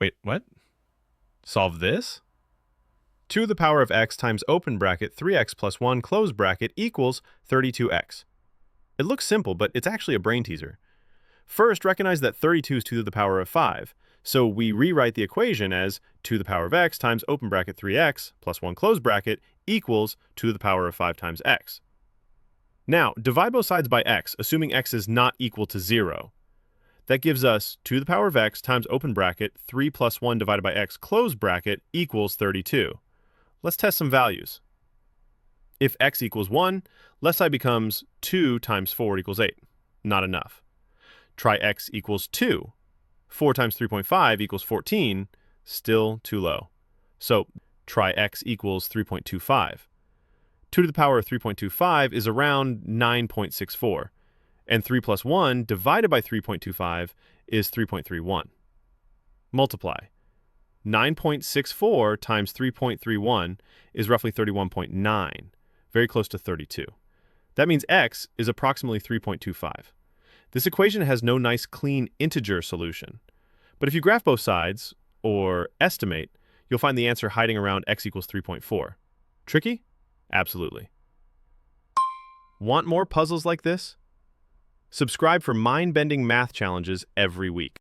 Wait, what? Solve this? 2 to the power of x times open bracket 3x plus 1 close bracket equals 32x. It looks simple, but it's actually a brain teaser. First, recognize that 32 is 2 to the power of 5, so we rewrite the equation as 2 to the power of x times open bracket 3x plus 1 close bracket equals 2 to the power of 5 times x. Now, divide both sides by x, assuming x is not equal to 0. That gives us 2 to the power of x times open bracket 3 plus 1 divided by x close bracket equals 32. Let's test some values. If x equals 1, left side becomes 2 times 4 equals 8. Not enough. Try x equals 2. 4 times 3.5 equals 14. Still too low. So try x equals 3.25. 2 to the power of 3.25 is around 9.64. And 3 plus 1 divided by 3.25 is 3.31. Multiply. 9.64 times 3.31 is roughly 31.9, very close to 32. That means x is approximately 3.25. This equation has no nice clean integer solution. But if you graph both sides, or estimate, you'll find the answer hiding around x equals 3.4. Tricky? Absolutely. Want more puzzles like this? Subscribe for mind-bending math challenges every week.